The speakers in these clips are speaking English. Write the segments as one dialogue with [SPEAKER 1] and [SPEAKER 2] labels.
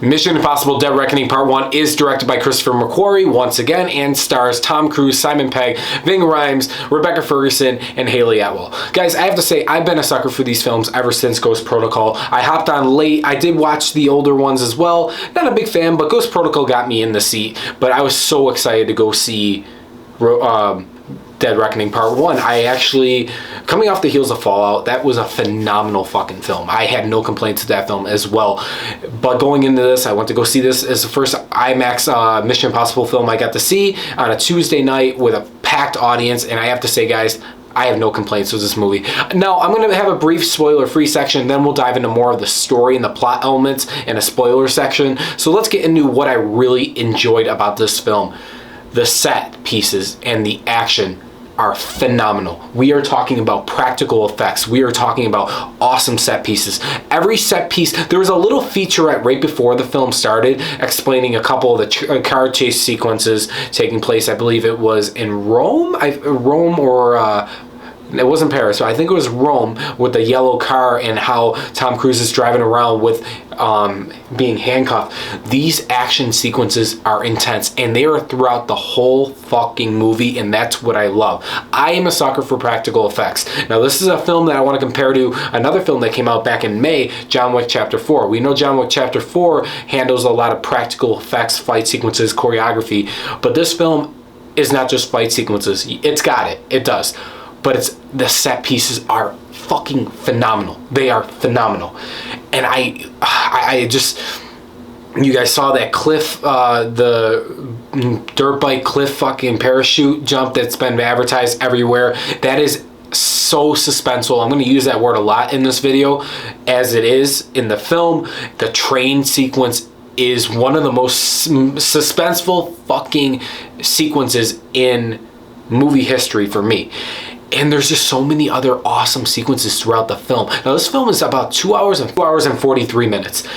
[SPEAKER 1] Mission Impossible Dead Reckoning Part 1 is directed by Christopher McQuarrie once again and stars Tom Cruise, Simon Pegg, Ving Rhames, Rebecca Ferguson, and Haley Atwell. Guys, I have to say, I've been a sucker for these films ever since Ghost Protocol. I hopped on late. I did watch the older ones as well. Not a big fan, but Ghost Protocol got me in the seat. But I was so excited to go see Dead Reckoning Part 1. I actually, coming off the heels of Fallout, that was a phenomenal fucking film. I had no complaints with that film as well. But going into this, I went to go see this as the first IMAX Mission Impossible film I got to see on a Tuesday night with a packed audience, and I have to say, guys, I have no complaints with this movie. Now, I'm going to have a brief spoiler-free section, then we'll dive into more of the story and the plot elements in a spoiler section. So let's get into what I really enjoyed about this film. The set pieces and the action are phenomenal. We are talking about practical effects. We are talking about awesome set pieces. Every set piece, there was a little featurette right before the film started explaining a couple of the car chase sequences taking place. I believe it was in Rome, it wasn't Paris, so I think it was Rome, with the yellow car and how Tom Cruise is driving around with being handcuffed. These action sequences are intense, and they are throughout the whole fucking movie, and that's what I love. I am a sucker for practical effects. Now, this is a film that I want to compare to another film that came out back in May, John Wick Chapter 4. We know John Wick Chapter 4 handles a lot of practical effects, fight sequences, choreography, but this film is not just fight sequences. It's got it. It does. But the set pieces are fucking phenomenal. They are phenomenal. And I just, you guys saw that cliff, the dirt bike cliff fucking parachute jump that's been advertised everywhere. That is so suspenseful. I'm going to use that word a lot in this video, as it is in the film. The train sequence is one of the most suspenseful fucking sequences in movie history for me. And there's just so many other awesome sequences throughout the film. Now, this film is about 2 hours and 43 minutes.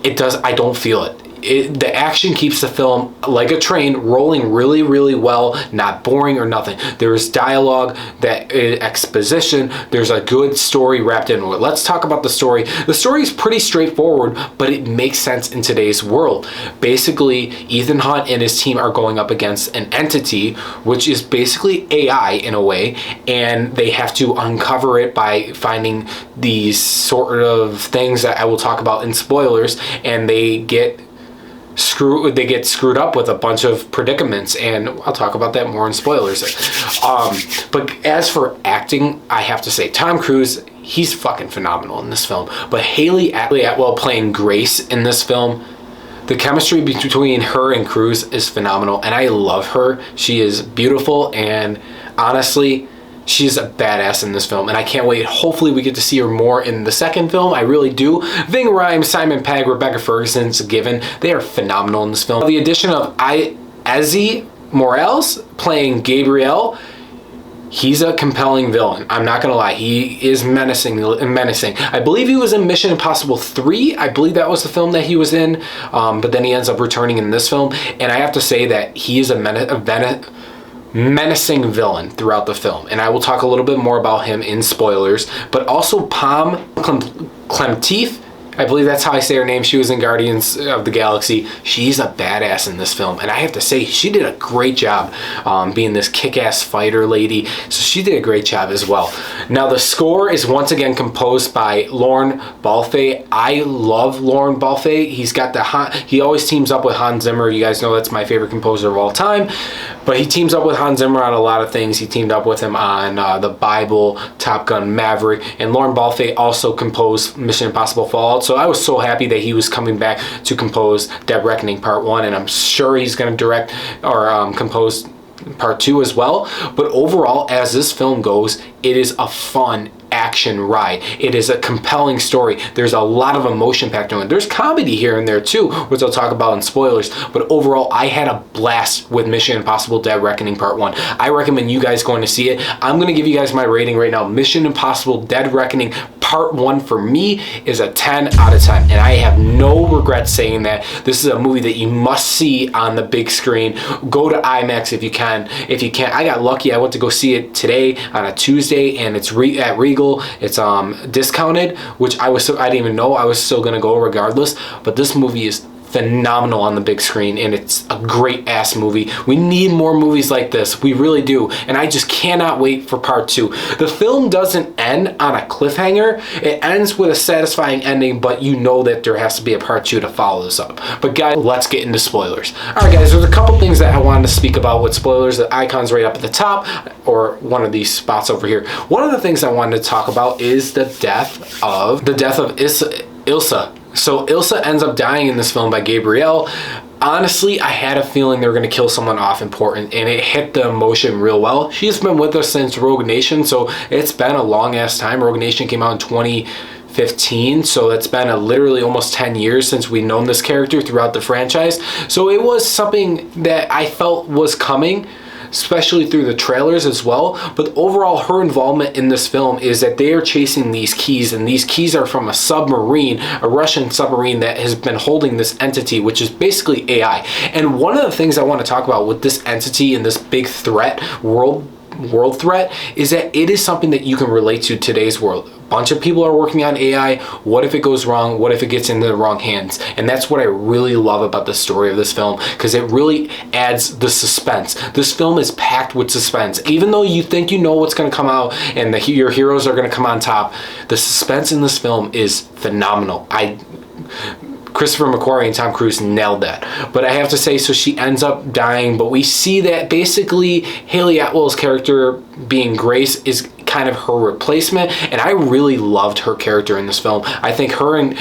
[SPEAKER 1] I don't feel it. The action keeps the film like a train rolling really, really well, not boring or nothing. There's dialogue, exposition, there's a good story wrapped into it. Let's talk about the story. The story is pretty straightforward, but it makes sense in today's world. Basically, Ethan Hunt and his team are going up against an entity, which is basically AI in a way, and they have to uncover it by finding these sort of things that I will talk about in spoilers, and they get screwed up with a bunch of predicaments, and I'll talk about that more in spoilers. But as for acting, I have to say, Tom Cruise, he's fucking phenomenal in this film. But Haley Atwell playing Grace in this film, the chemistry between her and Cruise is phenomenal, and I love her. She is beautiful, and honestly, she's a badass in this film, and I can't wait. Hopefully we get to see her more in the second film. I really do. Ving Rhames, Simon Pegg, Rebecca Ferguson's a given. They are phenomenal in this film. The addition of Izzy Morales playing Gabriel, he's a compelling villain. I'm not gonna lie, he is menacing. I believe he was in Mission Impossible 3. I believe that was the film that he was in, but then he ends up returning in this film, and I have to say that he is a menacing villain throughout the film, and I will talk a little bit more about him in spoilers. But also Pom Klementieff, I believe that's how I say her name. She was in Guardians of the Galaxy. She's a badass in this film, and I have to say, she did a great job being this kick-ass fighter lady. So she did a great job as well. Now, the score is once again composed by Lorne Balfe. I love Lorne Balfe. He always teams up with Hans Zimmer. You guys know that's my favorite composer of all time. But he teams up with Hans Zimmer on a lot of things. He teamed up with him on The Bible, Top Gun, Maverick, and Lorne Balfe also composed Mission Impossible Fallout. So I was so happy that he was coming back to compose Dead Reckoning Part 1, and I'm sure he's going to direct or compose Part 2 as well. But overall, as this film goes, it is a fun action ride. It is a compelling story. There's a lot of emotion packed into it. There's comedy here and there too, which I'll talk about in spoilers. But overall, I had a blast with Mission Impossible Dead Reckoning Part 1. I recommend you guys going to see it. I'm going to give you guys my rating right now. Mission Impossible Dead Reckoning Part 1 for me is a 10 out of 10. And I have no regrets saying that. This is a movie that you must see on the big screen. Go to IMAX if you can. If you can't, I got lucky. I went to go see it today on a Tuesday, and it's at Regal. It's discounted, which I didn't even know. I was still gonna go regardless, but this movie is phenomenal on the big screen, and it's a great ass movie. We need more movies like this, we really do, and I just cannot wait for part 2. The film doesn't end on a cliffhanger, it ends with a satisfying ending, but you know that there has to be a part 2 to follow this up. But guys, let's get into spoilers. Alright guys, there's a couple things that I wanted to speak about with spoilers. The icon's right up at the top, or one of these spots over here. One of the things I wanted to talk about is the death of Ilsa. So Ilsa ends up dying in this film by Gabrielle. Honestly, I had a feeling they were going to kill someone off important, and it hit the emotion real well. She's been with us since Rogue Nation, so it's been a long ass time. Rogue Nation came out in 2015, so it's been literally almost 10 years since we've known this character throughout the franchise. So it was something that I felt was coming, especially through the trailers as well. But overall, her involvement in this film is that they are chasing these keys, and these keys are from a submarine, a Russian submarine that has been holding this entity, which is basically AI. And one of the things I want to talk about with this entity and this big threat, world threat, is that it is something that you can relate to today's world. A bunch of people are working on AI. What if it goes wrong? What if it gets into the wrong hands? And that's what I really love about the story of this film, because it really adds the suspense. This film is packed with suspense. Even though you think you know what's going to come out and your heroes are going to come on top, the suspense in this film is phenomenal. Christopher McQuarrie and Tom Cruise nailed that. But I have to say, so she ends up dying, but we see that basically Haley Atwell's character, being Grace, is kind of her replacement, and I really loved her character in this film. I think her and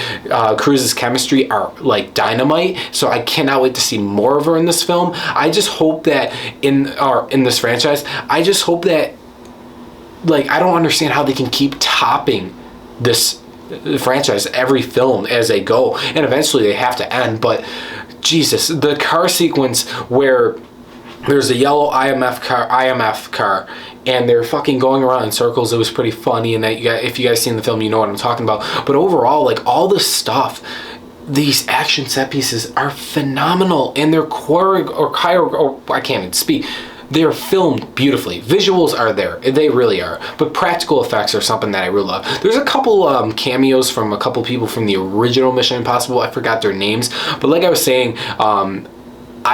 [SPEAKER 1] Cruise's chemistry are like dynamite, so I cannot wait to see more of her in this film. I just hope that in this franchise, I just hope that, like, I don't understand how they can keep topping this franchise every film as they go, and eventually they have to end. But Jesus, the car sequence where there's a yellow IMF car and they're fucking going around in circles, it was pretty funny. And that if you guys seen the film, you know what I'm talking about. But overall, like, all this stuff, these action set pieces are phenomenal, and they're I can't even speak. They're filmed beautifully. Visuals are there. They really are. But practical effects are something that I really love. There's a couple cameos from a couple people from the original Mission Impossible. I forgot their names. But like I was saying,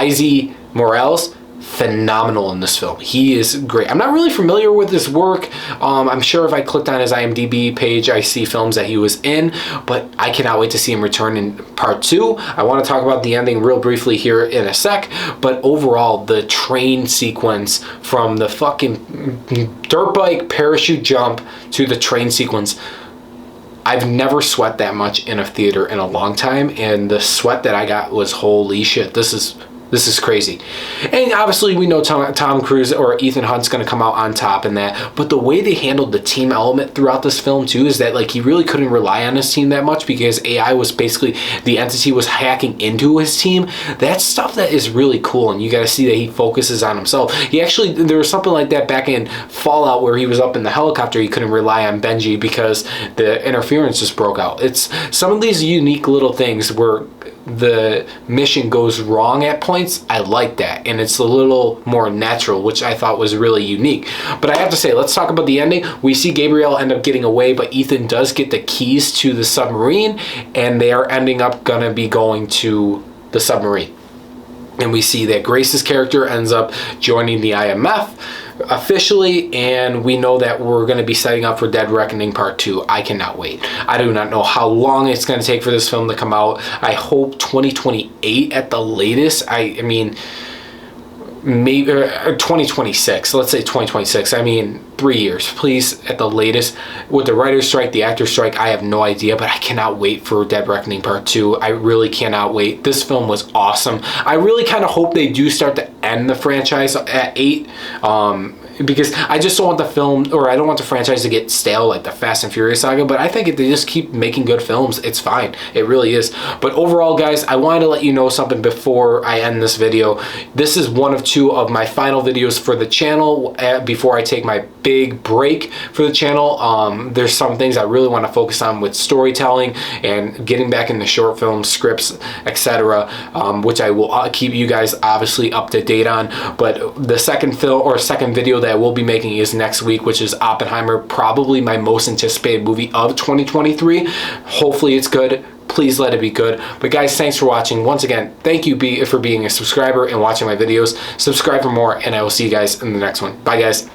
[SPEAKER 1] Izzy Morales, phenomenal in this film. He is great. I'm not really familiar with his work. I'm sure if I clicked on his IMDb page, I see films that he was in, but I cannot wait to see him return in part 2. I want to talk about the ending real briefly here in a sec, but overall, the train sequence from the fucking dirt bike parachute jump to the train sequence, I've never sweat that much in a theater in a long time, and the sweat that I got was, holy shit, this is crazy. And obviously we know Tom Cruise or Ethan Hunt's going to come out on top in that, but the way they handled the team element throughout this film too is that, like, he really couldn't rely on his team that much because AI was basically, the entity was hacking into his team. That's stuff that is really cool, and you got to see that he focuses on himself. He actually, there was something like that back in Fallout where he was up in the helicopter, he couldn't rely on Benji because the interference just broke out. It's some of these unique little things where the mission goes wrong at points. I like that, and it's a little more natural, which I thought was really unique. But I have to say, let's talk about the ending. We see Gabrielle end up getting away, but Ethan does get the keys to the submarine, and they are ending up gonna be going to the submarine. And we see that Grace's character ends up joining the IMF officially, and we know that we're going to be setting up for Dead Reckoning Part 2. I cannot wait. I do not know how long it's going to take for this film to come out. I hope 2028 at the latest. I mean, maybe 2026. Let's say 2026. I mean, 3 years, please, at the latest. With the writer's strike, the actor's strike, I have no idea, but I cannot wait for Dead Reckoning Part 2. I really cannot wait. This film was awesome. I really kind of hope they do start to end the franchise at 8. Because I just don't want the film, or I don't want the franchise to get stale like the Fast and Furious saga, but I think if they just keep making good films, it's fine. It really is. But overall, guys, I wanted to let you know something before I end this video. This is one of 2 of my final videos for the channel before I take my big break for the channel. There's some things I really want to focus on with storytelling and getting back into short film scripts, etc., which I will keep you guys obviously up to date on. But the second film or second video that I will be making is next week, which is Oppenheimer, probably my most anticipated movie of 2023. Hopefully it's good. please let it be good. But guys, thanks for watching. Once again, thank you for being a subscriber and watching my videos. Subscribe for more, and I will see you guys in the next one. Bye, guys.